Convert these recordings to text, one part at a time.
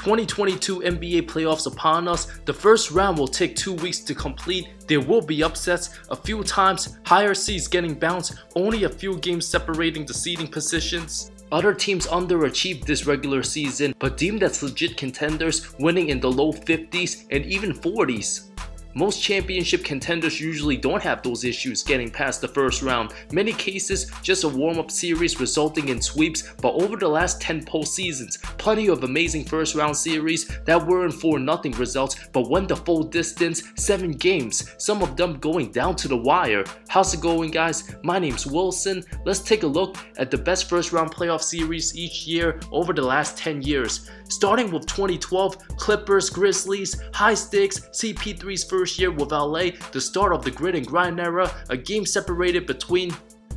2022 NBA playoffs upon us. The first round will take 2 weeks to complete. There will be upsets, a few times higher seeds getting bounced, only a few games separating the seeding positions. Other teams underachieved this regular season but deemed as legit contenders, winning in the low 50s and even 40s. Most championship contenders usually don't have those issues getting past the first round. Many cases, just a warm-up series resulting in sweeps, but over the last 10 postseasons, plenty of amazing first round series that weren't 4-0 results but went the full distance, 7 games, some of them going down to the wire. How's it going, guys? My name's Wilson. Let's take a look at the best first round playoff series each year over the last 10 years. Starting with 2012, Clippers, Grizzlies, high stakes, CP3's first year with LA, the start of the grit and grind era, a game separated between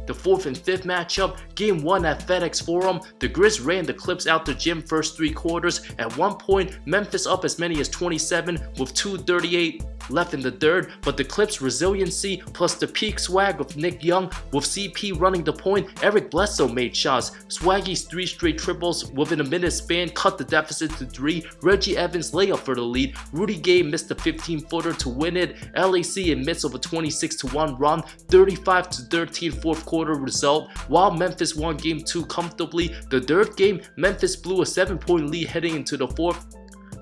the 4th and 5th matchup, game 1 at FedEx Forum. The Grizz ran the Clips out the gym first 3 quarters. At one point, Memphis up as many as 27 with 2:38 left in the third, but the Clips' resiliency plus the peak swag of Nick Young with CP running the point, Eric Bledsoe made shots. Swaggy's 3 straight triples within a minute span cut the deficit to 3. Reggie Evans layup for the lead. Rudy Gay missed a 15-footer to win it. LAC in midst of a 26-1 run, 35-13 fourth quarter result, while Memphis won game 2 comfortably. The third game, Memphis blew a 7-point lead heading into the fourth.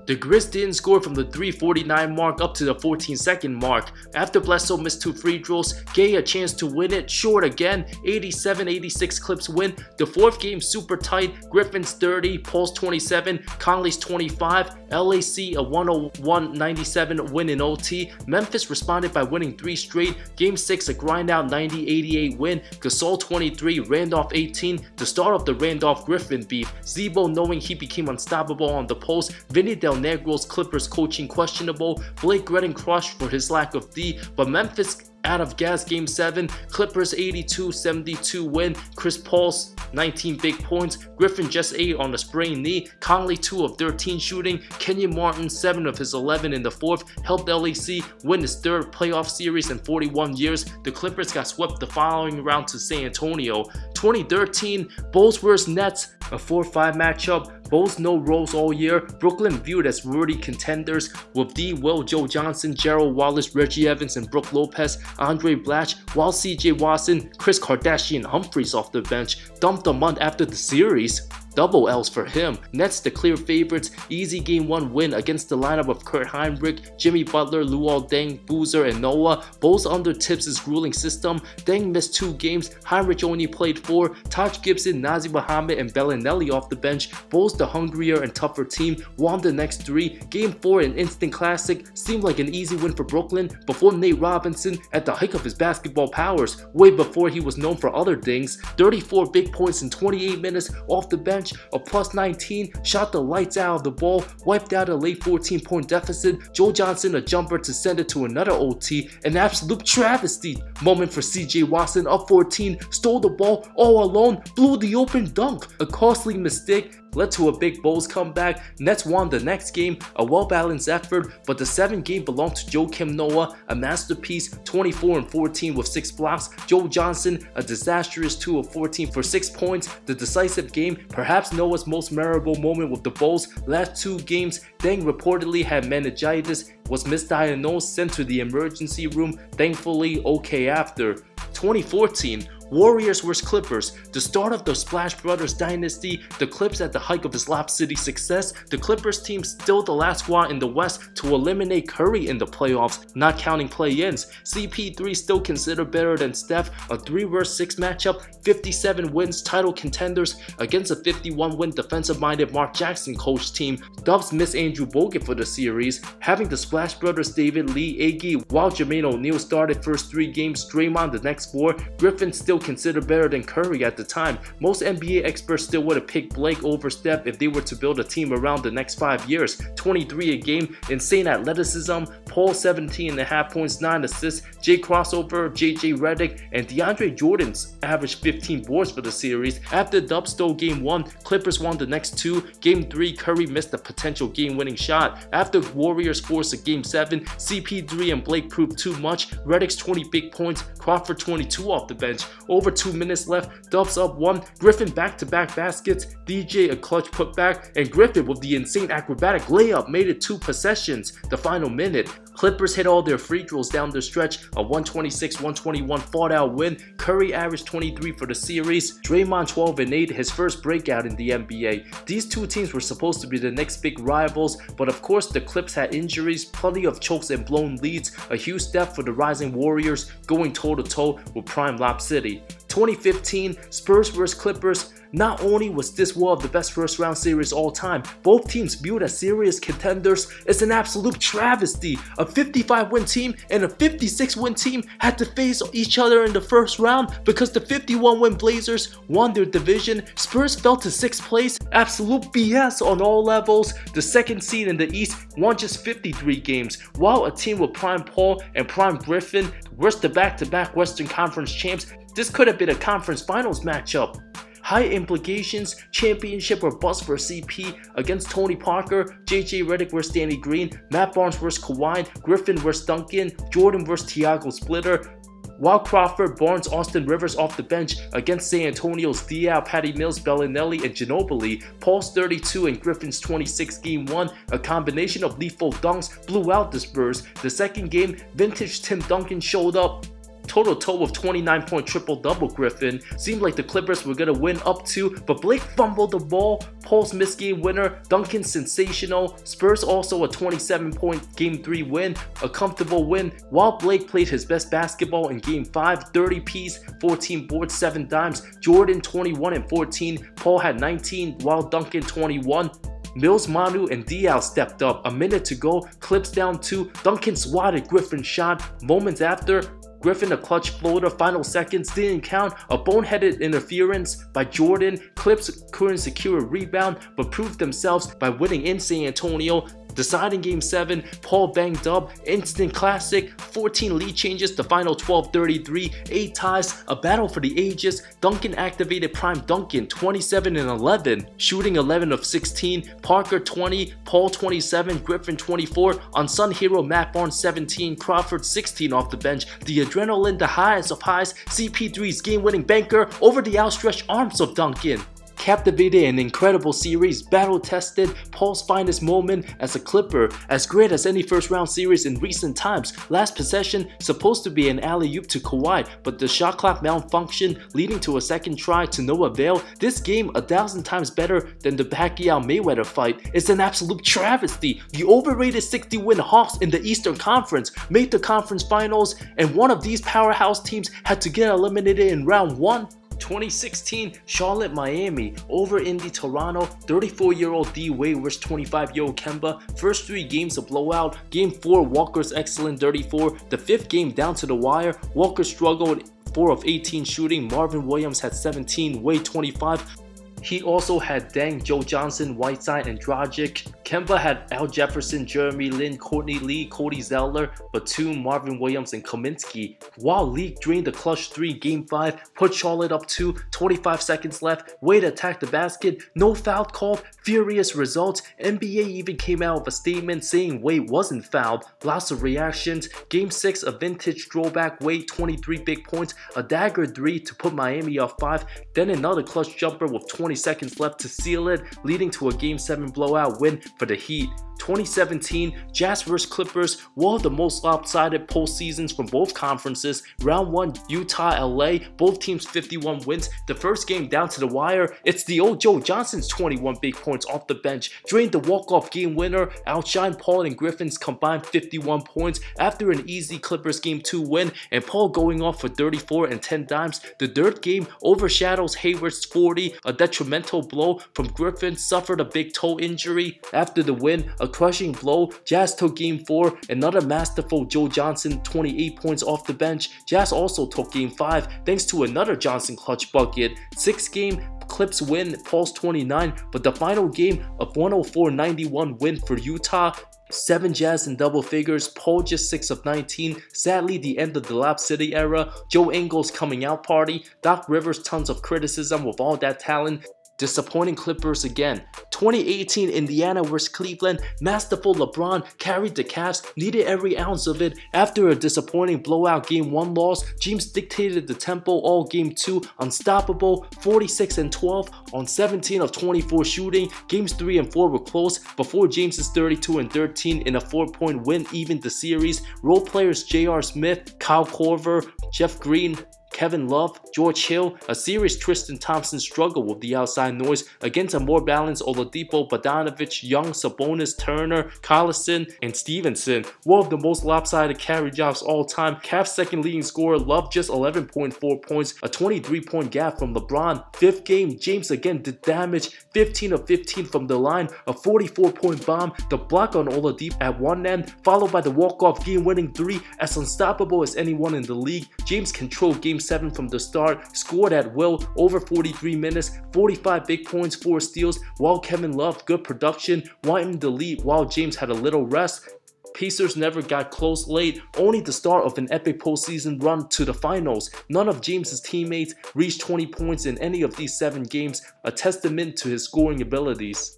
The Grizz didn't score from the 3:49 mark up to the 14-second mark. After Bledsoe missed 2 free throws, Gay a chance to win it, short again, 87-86 Clips win. The fourth game super tight, Griffin's 30, Paul's 27, Conley's 25, LAC a 101-97 win in OT. Memphis responded by winning 3 straight, game 6 a grind out 90-88 win, Gasol 23, Randolph 18, the start of the Randolph-Griffin beef. Zebo knowing he became unstoppable on the post, Vinny Del Negro's Clippers coaching questionable, Blake Griffin crushed for his lack of D, but Memphis out of gas game 7, Clippers 82-72 win, Chris Paul's 19 big points, Griffin just 8 on a sprained knee, Conley 2 of 13 shooting, Kenyon Martin 7 of his 11 in the fourth, helped LAC win his 3rd playoff series in 41 years. The Clippers got swept the following round to San Antonio. 2013, Bulls vs Nets, a 4-5 matchup. Bulls no roles all year. Brooklyn viewed as worthy contenders with D. Will, Joe Johnson, Gerald Wallace, Reggie Evans, and Brook Lopez, Andre Blatch, while CJ Watson, Chris Kardashian Humphries off the bench, dumped a month after the series. Double L's for him. Nets the clear favorites, easy game 1 win against the lineup of Kurt Heinrich, Jimmy Butler, Luol Deng, Boozer, and Noah. Bulls under Tibbs' grueling system. Deng missed 2 games, Heinrich only played 4, Taj Gibson, Nazi Muhammad, and Bellinelli off the bench. Bulls the hungrier and tougher team, won the next 3. Game 4 an instant classic, seemed like an easy win for Brooklyn before Nate Robinson at the height of his basketball powers, way before he was known for other things. 34 big points in 28 minutes off the bench, a plus 19, shot the lights out of the ball, wiped out a late 14-point deficit. Joe Johnson a jumper to send it to another OT, an absolute travesty moment for CJ Watson, up 14, stole the ball all alone, blew the open dunk, a costly mistake led to a big Bulls comeback. Nets won the next game, a well-balanced effort, but the 7th game belonged to Joakim Noah, a masterpiece, 24-14 with 6 blocks. Joe Johnson, a disastrous 2 of 14 for 6 points. The decisive game, perhaps Noah's most memorable moment with the Bulls. Last 2 games, Deng reportedly had meningitis, was misdiagnosed, sent to the emergency room, thankfully okay after. 2014, Warriors vs Clippers, the start of the Splash Brothers dynasty, the Clips at the height of his Lob City success. The Clippers team still the last squad in the West to eliminate Curry in the playoffs, not counting play-ins. CP3 still considered better than Steph, a 3 vs 6 matchup, 57 wins, title contenders against a 51-win defensive-minded Mark Jackson coach team. Dubs missed Andrew Bogut for the series, having the Splash Brothers David Lee, Iggy, while Jermaine O'Neal started first 3 games, Draymond the next 4. Griffin still considered better than Curry at the time. Most NBA experts still would have picked Blake over Steph if they were to build a team around the next 5 years. 23 a game, insane athleticism, Paul 17.5 points, 9 assists, Jay Crossover, JJ Redick, and DeAndre Jordan's averaged 15 boards for the series. After Dub stole game 1, Clippers won the next 2. Game 3, Curry missed a potential game-winning shot. After Warriors forced a game 7, CP3 and Blake proved too much. Redick's 20 big points, Crawford 22 off the bench. over 2 minutes left, Dubs up 1, Griffin back-to-back baskets, DJ a clutch putback, and Griffin with the insane acrobatic layup made it 2 possessions the final minute. Clippers hit all their free throws down the stretch, a 126-121 fought-out win. Curry averaged 23 for the series, Draymond 12 and 8, his first breakout in the NBA. These two teams were supposed to be the next big rivals, but of course the Clips had injuries, plenty of chokes and blown leads, a huge step for the rising Warriors going toe-to-toe with Prime Lob City. 2015 Spurs vs Clippers. Not only was this one of the best first round series all time, both teams viewed as serious contenders. It's an absolute travesty. A 55-win team and a 56-win team had to face each other in the first round because the 51-win Blazers won their division. Spurs fell to 6th place. Absolute BS on all levels. The second seed in the East won just 53 games, while a team with Prime Paul and Prime Griffin were the back-to-back Western Conference champs. This could have been a conference finals matchup. High implications, championship or bust for CP against Tony Parker, JJ Redick vs Danny Green, Matt Barnes vs Kawhi, Griffin vs Duncan, Jordan vs Tiago Splitter, while Crawford, Barnes, Austin Rivers off the bench against San Antonio's Diaw, Patty Mills, Bellinelli, and Ginobili. Paul's 32 and Griffin's 26 Game 1, a combination of lethal dunks, blew out the Spurs. The second game, vintage Tim Duncan showed up. Toe-to-toe with 29-point triple-double Griffin. Seemed like the Clippers were going to win up 2, but Blake fumbled the ball. Paul's missed game winner. Duncan sensational. Spurs also a 27-point Game 3 win. A comfortable win. While Blake played his best basketball in Game 5, 30 piece, 14 boards, 7 dimes. Jordan 21 and 14. Paul had 19, while Duncan 21. Mills, Manu, and Diaw stepped up. A minute to go. Clips down 2. Duncan swatted Griffin's shot. Moments after, Griffin a clutch floater, final seconds didn't count, a boneheaded interference by Jordan. Clips couldn't secure a rebound but proved themselves by winning in San Antonio. Deciding Game 7, Paul banged up, instant classic, 14 lead changes, the final 12-33, 8 ties, a battle for the ages. Duncan activated Prime Duncan, 27 and 11, shooting 11 of 16, Parker 20, Paul 27, Griffin 24, unsung hero Matt Barnes 17, Crawford 16 off the bench. The adrenaline, the highest of highs, CP3's game-winning banker over the outstretched arms of Duncan. Captivated an incredible series, battle-tested, Paul's finest moment as a Clipper, as great as any first-round series in recent times. Last possession, supposed to be an alley-oop to Kawhi, but the shot clock malfunctioned, leading to a second try to no avail. This game, 1,000 times better than the Pacquiao-Mayweather fight. It's an absolute travesty. The overrated 60-win Hawks in the Eastern Conference made the conference finals, and one of these powerhouse teams had to get eliminated in round 1. 2016 Charlotte Miami over Indy Toronto. 34-year-old D Wade vs 25-year-old Kemba. First 3 games a blowout. Game 4 Walker's excellent 34. The 5th game down to the wire. Walker struggled 4 of 18 shooting. Marvin Williams had 17. Wade 25. He also had Deng, Joe Johnson, Whiteside, and Dragic. Kemba had Al Jefferson, Jeremy Lin, Courtney Lee, Cody Zeller, Batum, Marvin Williams, and Kaminsky. While Lee drained the clutch 3 Game 5, put Charlotte up 2, 25 seconds left. Wade attacked the basket, no foul called, furious results. NBA even came out with a statement saying Wade wasn't fouled. Lots of reactions. Game 6, a vintage throwback. Wade 23 big points, a dagger 3 to put Miami up 5, then another clutch jumper with 20 seconds left to seal it, leading to a Game 7 blowout win for the Heat. 2017 Jazz vs Clippers, one of the most lopsided postseasons from both conferences. Round 1 Utah LA, both teams 51 wins. The first game down to the wire. It's the old Joe Johnson's 21 big points off the bench drained the walk-off game winner, outshined Paul and Griffin's combined 51 points after an easy Clippers Game 2 win, and Paul going off for 34 and 10 dimes. The third game overshadows Hayward's 40, a detrimental blow from Griffin suffered a big toe injury. After the win, a crushing blow. Jazz took Game 4, another masterful Joe Johnson 28 points off the bench. Jazz also took Game 5 thanks to another Johnson clutch bucket. 6th game, Clips win, Paul's 29, but the final game of 104-91 win for Utah. 7 Jazz in double figures, Paul just 6 of 19. Sadly, the end of the Lob City era. Joe Ingles coming out party. Doc Rivers tons of criticism with all that talent. Disappointing Clippers again. 2018 Indiana vs Cleveland, masterful LeBron carried the Cavs, needed every ounce of it. After a disappointing blowout Game 1 loss, James dictated the tempo all Game 2, unstoppable, 46 and 12 on 17 of 24 shooting. Games 3 and 4 were close before James's 32 and 13 in a 4-point win evened the series. Role players J.R. Smith, Kyle Korver, Jeff Green, Kevin Love, George Hill, a serious Tristan Thompson struggled with the outside noise against a more balanced Oladipo, Bogdanovic, Young, Sabonis, Turner, Collison, and Stevenson. One of the most lopsided carry jobs all time. Cavs' second leading scorer, Love, just 11.4 points, a 23-point gap from LeBron. Fifth game, James again did damage, 15 of 15 from the line, a 44-point bomb, the block on Oladipo at one end, followed by the walk-off game-winning three. As unstoppable as anyone in the league, James controlled Game 7 from the start, scored at will, over 43 minutes, 45 big points, 4 steals, while Kevin Love, good production, widened the lead while James had a little rest. Pacers never got close late, only the start of an epic postseason run to the finals. None of James's teammates reached 20 points in any of these 7 games, a testament to his scoring abilities.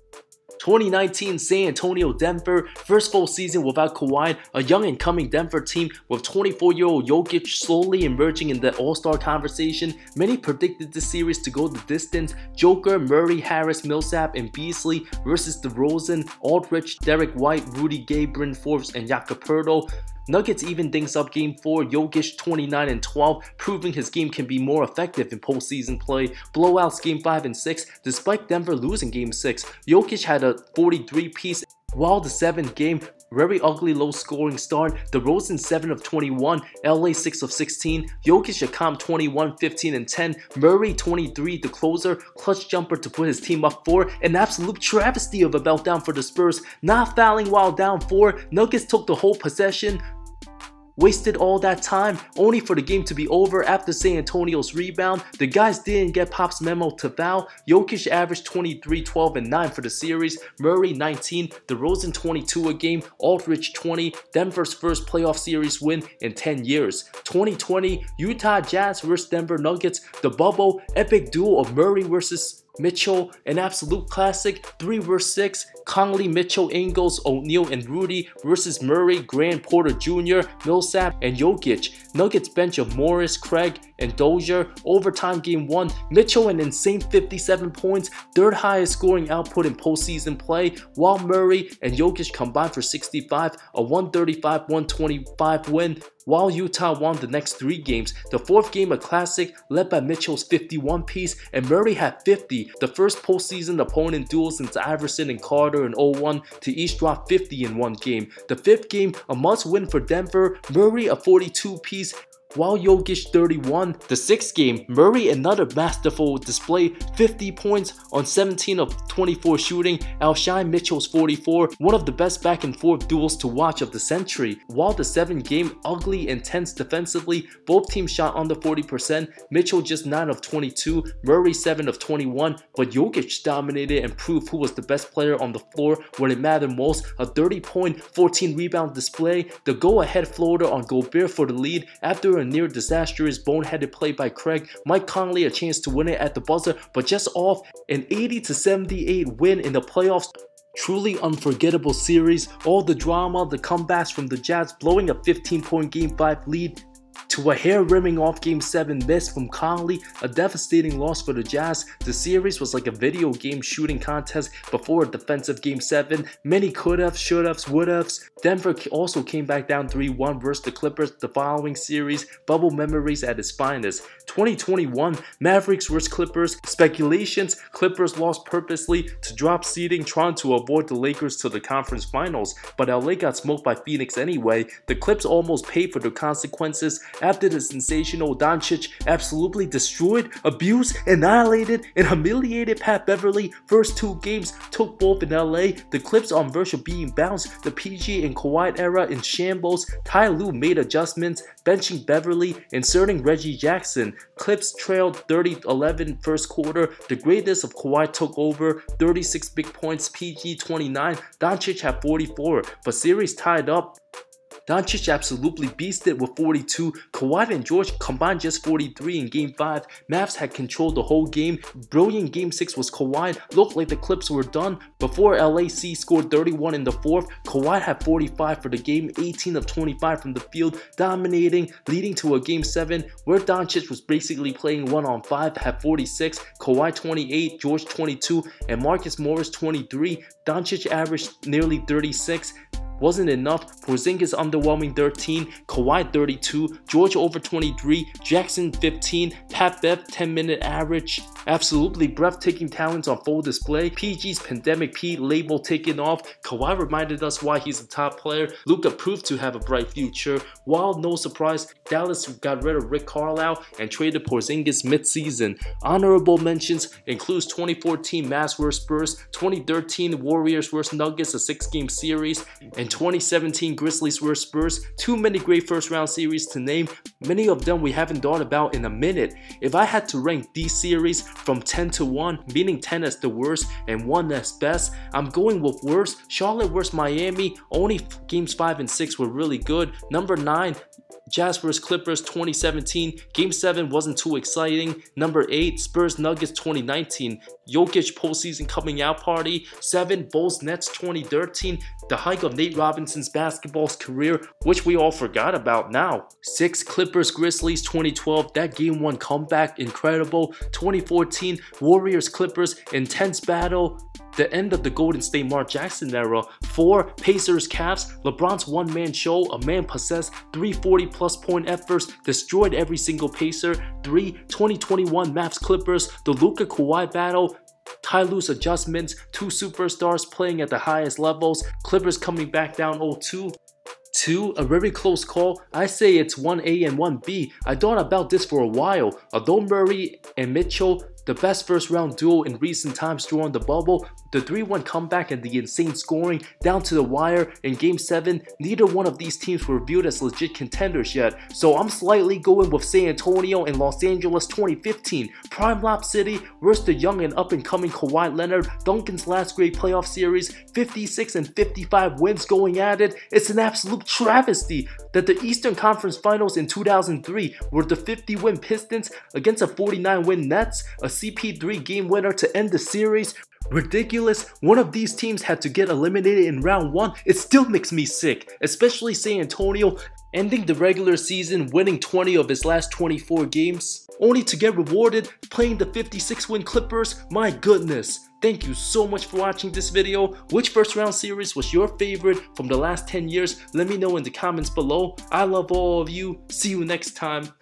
2019 San Antonio Denver, first full season without Kawhi, a young and coming Denver team with 24-year-old Jokic slowly emerging in the All-Star conversation. Many predicted this series to go the distance. Joker, Murray, Harris, Millsap, and Beasley versus DeRozan, Aldridge, Derek White, Rudy Gay, Bryn Forbes, and Jakob Poeltl. Nuggets even things up Game 4, Jokic 29 and 12, proving his game can be more effective in postseason play. Blowouts Game 5 and 6, despite Denver losing Game 6. Jokic had a 43-piece, while the 7th game, very ugly low-scoring start. DeRozan 7 of 21, LA 6 of 16, Jokic a calm 21, 15 and 10, Murray 23, the closer, clutch jumper to put his team up 4, an absolute travesty of a meltdown for the Spurs, not fouling while down 4, Nuggets took the whole possession, wasted all that time, only for the game to be over after San Antonio's rebound. The guys didn't get Pop's memo to foul. Jokic averaged 23, 12, and 9 for the series. Murray 19, DeRozan 22 a game, Aldridge 20, Denver's first playoff series win in 10 years. 2020, Utah Jazz vs Denver Nuggets, the bubble, epic duel of Murray vs Mitchell, an absolute classic, 3 vs 6, Conley, Mitchell, Ingles, O'Neal, and Rudy versus Murray, Grant, Porter Jr., Millsap, and Jokic. Nuggets bench of Morris, Craig, and Dozier. Overtime Game 1, Mitchell an insane 57 points, 3rd highest scoring output in postseason play, while Murray and Jokic combined for 65, a 135-125 win. While Utah won the next 3 games, the 4th game a classic led by Mitchell's 51-piece and Murray had 50, the first postseason opponent duel since Iverson and Carter in 01 to each drop 50 in one game. The 5th game a must-win for Denver, Murray a 42-piece, while Jokic 31. The 6th game, Murray another masterful display, 50 points on 17 of 24 shooting, outshine Mitchell's 44, one of the best back and forth duels to watch of the century. While the 7th game, ugly, intense defensively, both teams shot under 40%, Mitchell just 9 of 22, Murray 7 of 21, but Jokic dominated and proved who was the best player on the floor when it mattered most, a 30-point, 14-rebound display, the go-ahead floater on Gobert for the lead after a near disastrous boneheaded play by Craig, Mike Conley a chance to win it at the buzzer, but just off, an 80-78 win in the playoffs. Truly unforgettable series, all the drama, the comebacks from the Jazz blowing a 15-point Game 5 lead to a hair-rimming off Game 7 miss from Conley, a devastating loss for the Jazz. The series was like a video game shooting contest before a defensive Game 7. Many could've, should've, would've's. Denver also came back down 3-1 versus the Clippers the following series, bubble memories at its finest. 2021, Mavericks vs Clippers, speculations, Clippers lost purposely to drop seeding trying to avoid the Lakers to the conference finals, but LA got smoked by Phoenix anyway. The Clips almost paid for the consequences after the sensational Doncic absolutely destroyed, abused, annihilated, and humiliated Pat Beverly. First 2 games took both in LA. The Clips on verge of being bounced. The PG and Kawhi era in shambles. Ty Lue made adjustments, benching Beverly, inserting Reggie Jackson. Clips trailed 30-11 first quarter. The greatness of Kawhi took over. 36 big points, PG 29. Doncic had 44, but series tied up. Doncic absolutely beasted with 42. Kawhi and George combined just 43 in Game 5. Mavs had controlled the whole game. Brilliant Game 6 was Kawhi. Looked like the Clips were done. Before LAC scored 31 in the 4th, Kawhi had 45 for the game, 18 of 25 from the field, dominating, leading to a Game 7 where Doncic was basically playing 1-on-5, had 46, Kawhi 28, George 22, and Marcus Morris 23. Doncic averaged nearly 36. Wasn't enough. Porzingis underwhelming 13, Kawhi 32, George over 23, Jackson 15, Pat Bev 10-minute average. Absolutely breathtaking talents on full display. PG's Pandemic P label taken off. Kawhi reminded us why he's a top player. Luka proved to have a bright future. While no surprise, Dallas got rid of Rick Carlisle and traded Porzingis mid-season. Honorable mentions includes 2014 Mavs vs Spurs, 2013 Warriors vs Nuggets, a 6-game series, and 2017 Grizzlies vs Spurs. Too many great first round series to name. Many of them we haven't thought about in a minute. If I had to rank these series from 10 to 1, meaning 10 as the worst and 1 as best, I'm going with worst. Charlotte vs Miami, only games 5 and 6 were really good. Number 9, Jazz vs Clippers 2017, Game 7 wasn't too exciting. Number 8, Spurs Nuggets 2019, Jokic postseason coming out party. 7, Bulls Nets 2013, the hike of Nate Robinson's basketball's career, which we all forgot about now. 6, Clippers Grizzlies 2012, that Game 1 comeback, incredible. 2014, Warriors Clippers, intense battle, the end of the Golden State Mark Jackson era. 4, Pacers Cavs, LeBron's one-man show, a man-possessed 340-plus point efforts, destroyed every single Pacer. 3, 2021 Mavs Clippers, the Luka Kawhi battle, Ty Lue's adjustments, 2 superstars playing at the highest levels, Clippers coming back down 0-2. 2, a very close call. I say it's 1A and 1B. I thought about this for a while. Although Murray and Mitchell, the best first round duo in recent times during the bubble, the 3-1 comeback and the insane scoring down to the wire in Game 7, neither one of these teams were viewed as legit contenders yet. So I'm slightly going with San Antonio and Los Angeles 2015. Prime Lob City versus the young and up and coming Kawhi Leonard, Duncan's last great playoff series, 56 and 55 wins going at it. It's an absolute travesty that the Eastern Conference Finals in 2003 were the 50-win Pistons against a 49-win Nets, a CP3 game winner to end the series. Ridiculous. One of these teams had to get eliminated in round 1. It still makes me sick, especially San Antonio ending the regular season winning 20 of its last 24 games, only to get rewarded playing the 56-win Clippers. My goodness. Thank you so much for watching this video. Which first round series was your favorite from the last 10 years? Let me know in the comments below. I love all of you. See you next time.